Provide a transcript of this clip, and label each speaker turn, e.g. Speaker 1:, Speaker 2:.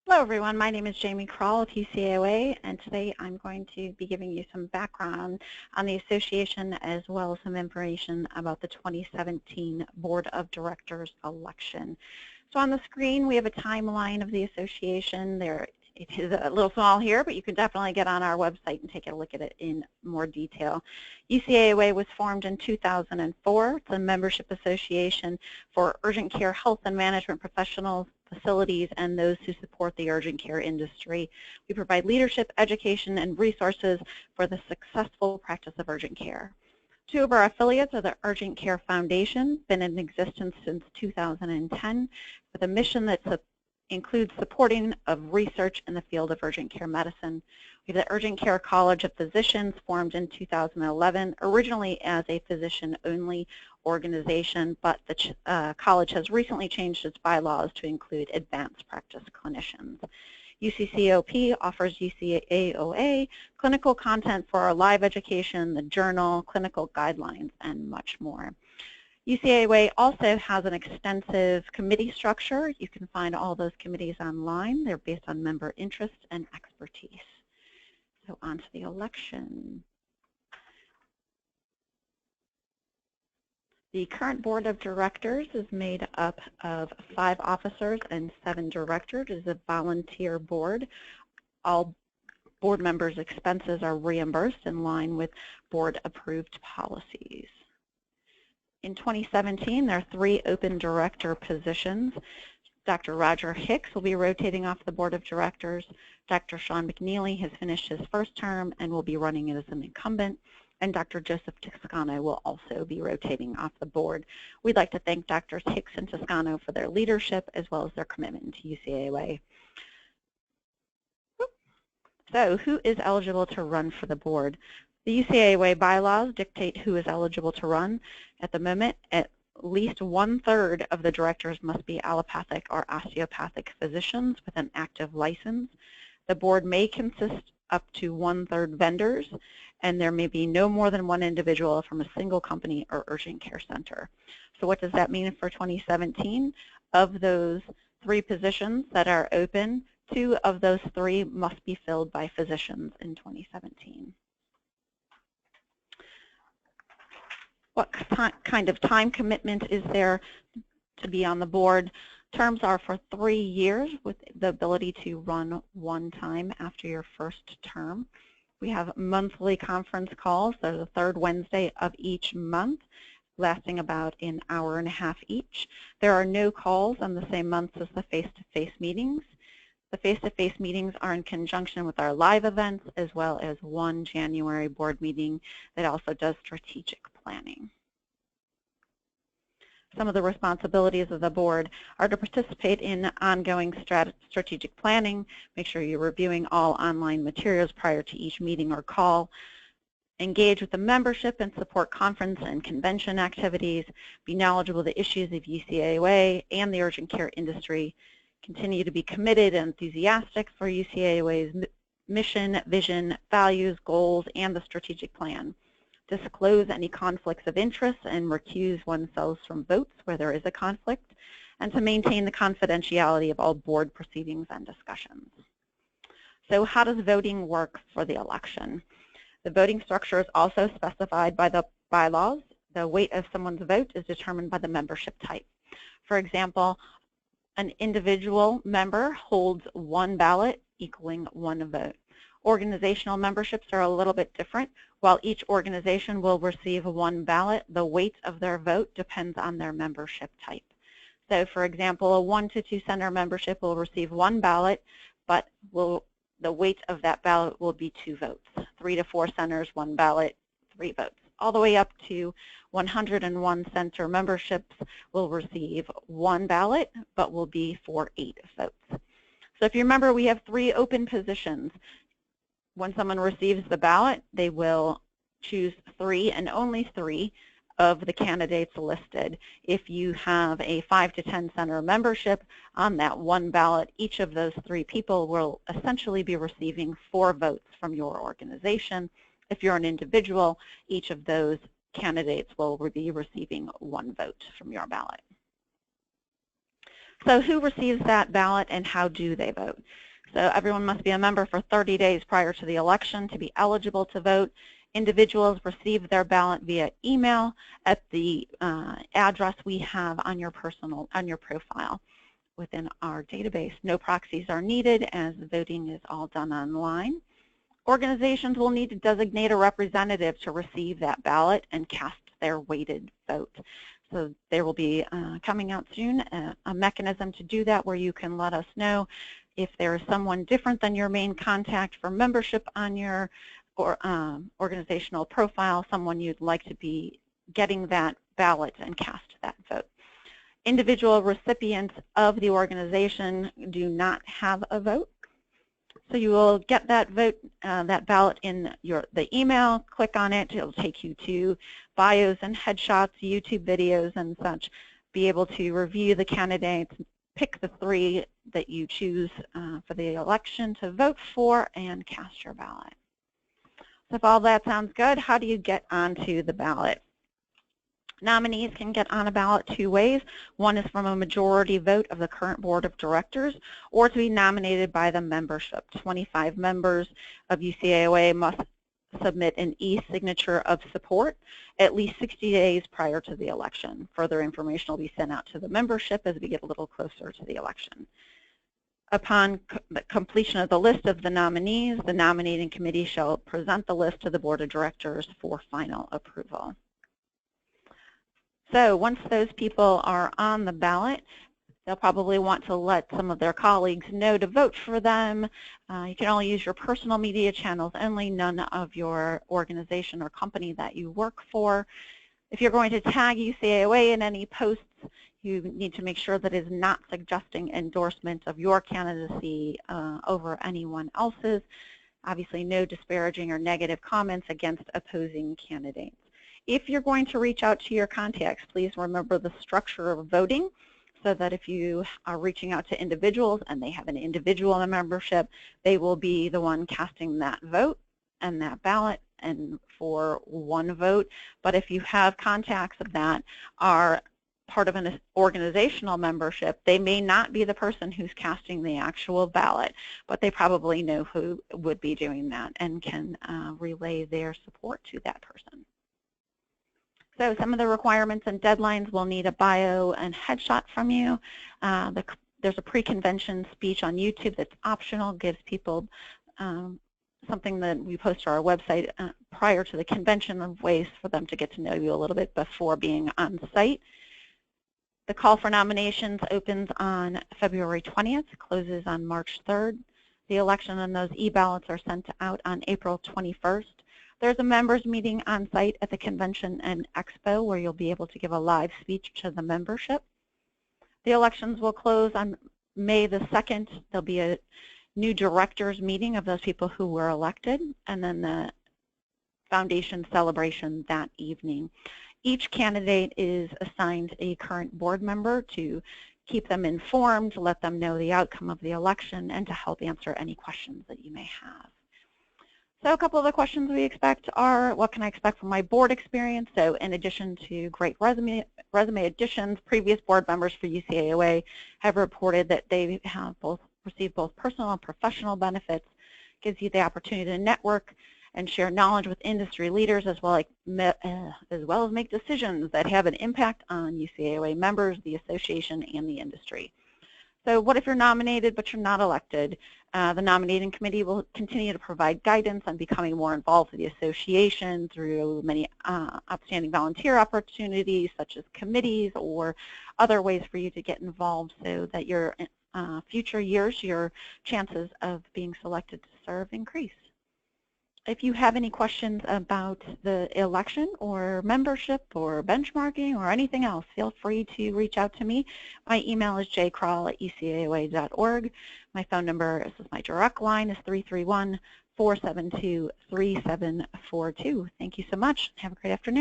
Speaker 1: Hello everyone, my name is Jamie Kroll of UCAOA, and today I'm going to be giving you some background on the association as well as some information about the 2017 Board of Directors election. So on the screen we have a timeline of the association. It is a little small here, but you can definitely get on our website and take a look at it in more detail. UCAOA was formed in 2004. It's a membership association for urgent care health and management professionals, facilities, and those who support the urgent care industry. We provide leadership, education, and resources for the successful practice of urgent care. Two of our affiliates are the Urgent Care Foundation, been in existence since 2010, with a mission that includes supporting of research in the field of urgent care medicine. We have the Urgent Care College of Physicians, formed in 2011, originally as a physician-only organization, but the college has recently changed its bylaws to include advanced practice clinicians. UCCOP offers UCAOA clinical content for our live education, the journal, clinical guidelines, and much more. UCAOA also has an extensive committee structure. You can find all those committees online. They're based on member interest and expertise. So on to the election. The current board of directors is made up of 5 officers and 7 directors. It is a volunteer board. All board members' expenses are reimbursed in line with board-approved policies. In 2017, there are 3 open director positions. Dr. Roger Hicks will be rotating off the board of directors. Dr. Sean McNeely has finished his first term and will be running it as an incumbent. And Dr. Joseph Toscano will also be rotating off the board. We'd like to thank Drs. Hicks and Toscano for their leadership as well as their commitment to UCAOA. So who is eligible to run for the board? The UCAOA bylaws dictate who is eligible to run. At the moment, at least 1/3 of the directors must be allopathic or osteopathic physicians with an active license. The board may consist up to 1/3 vendors, and there may be no more than 1 individual from a single company or urgent care center. So what does that mean for 2017? Of those 3 positions that are open, 2 of those 3 must be filled by physicians in 2017. What kind of time commitment is there to be on the board? Terms are for 3 years with the ability to run 1 time after your first term. We have monthly conference calls. They're the 3rd Wednesday of each month, lasting about an hour and a half each. There are no calls on the same months as the face-to-face meetings. The face-to-face meetings are in conjunction with our live events, as well as 1 January board meeting that also does strategic planning. Some of the responsibilities of the board are to participate in ongoing strategic planning, make sure you're reviewing all online materials prior to each meeting or call, engage with the membership and support conference and convention activities, be knowledgeable of the issues of UCAOA and the urgent care industry, continue to be committed and enthusiastic for UCAOA's mission, vision, values, goals, and the strategic plan. Disclose any conflicts of interest and recuse oneself from votes where there is a conflict, and to maintain the confidentiality of all board proceedings and discussions. So how does voting work for the election? The voting structure is also specified by the bylaws. The weight of someone's vote is determined by the membership type. For example, an individual member holds 1 ballot equaling 1 vote. Organizational memberships are a little bit different. While each organization will receive 1 ballot, the weight of their vote depends on their membership type. So for example, a 1 to 2 center membership will receive 1 ballot, but the weight of that ballot will be 2 votes. 3 to 4 centers, 1 ballot, 3 votes. All the way up to 101 center memberships will receive 1 ballot, but will be for 8 votes. So if you remember, we have 3 open positions. When someone receives the ballot, they will choose 3 and only 3 of the candidates listed. If you have a 5 to 10 center membership on that 1 ballot, each of those 3 people will essentially be receiving 4 votes from your organization. If you're an individual, each of those candidates will be receiving 1 vote from your ballot. So who receives that ballot and how do they vote? So everyone must be a member for 30 days prior to the election to be eligible to vote. Individuals receive their ballot via email at the address we have on your profile within our database. No proxies are needed as the voting is all done online. Organizations will need to designate a representative to receive that ballot and cast their weighted vote. So there will be coming out soon a mechanism to do that where you can let us know if there is someone different than your main contact for membership on your organizational profile, someone you'd like to be getting that ballot and cast that vote. Individual recipients of the organization do not have a vote. So you will get that vote, that ballot in the email, click on it, it'll take you to bios and headshots, YouTube videos and such, be able to review the candidates, pick the 3 that you choose for the election to vote for and cast your ballot. So if all that sounds good, how do you get onto the ballot? Nominees can get on a ballot 2 ways. One is from a majority vote of the current board of directors or to be nominated by the membership. 25 members of UCAOA must submit an e-signature of support at least 60 days prior to the election. Further information will be sent out to the membership as we get a little closer to the election. Upon the completion of the list of the nominees, the nominating committee shall present the list to the board of directors for final approval. So once those people are on the ballot, they'll probably want to let some of their colleagues know to vote for them. You can only use your personal media channels only, none of your organization or company that you work for. If you're going to tag UCAOA in any posts, you need to make sure that it is not suggesting endorsement of your candidacy over anyone else's. Obviously, no disparaging or negative comments against opposing candidates. If you're going to reach out to your contacts, please remember the structure of voting so that if you are reaching out to individuals and they have an individual membership, they will be the one casting that vote and that ballot and for one vote. But if you have contacts that are part of an organizational membership, they may not be the person who's casting the actual ballot, but they probably know who would be doing that and can relay their support to that person. So some of the requirements and deadlines will need a bio and headshot from you. There's a pre-convention speech on YouTube that's optional, gives people something that we post to our website prior to the convention of ways for them to get to know you a little bit before being on site. The call for nominations opens on February 20th, closes on March 3rd. The election and those e-ballots are sent out on April 21st. There's a members meeting on site at the Convention and Expo where you'll be able to give a live speech to the membership. The elections will close on May the 2nd. There'll be a new directors meeting of those people who were elected, and then the foundation celebration that evening. Each candidate is assigned a current board member to keep them informed, to let them know the outcome of the election, and to help answer any questions that you may have. So a couple of the questions we expect are, what can I expect from my board experience? So in addition to great resume additions, previous board members for UCAOA have reported that they have received both personal and professional benefits. Gives you the opportunity to network and share knowledge with industry leaders as well as make decisions that have an impact on UCAOA members, the association, and the industry. So what if you're nominated but you're not elected? The nominating committee will continue to provide guidance on becoming more involved with the association through many outstanding volunteer opportunities such as committees or other ways for you to get involved so that your future years, your chances of being selected to serve increase. If you have any questions about the election or membership or benchmarking or anything else, feel free to reach out to me. My email is jcrawl@ucaoa.org. My phone number, this is my direct line, is 331-472-3742. Thank you so much. Have a great afternoon.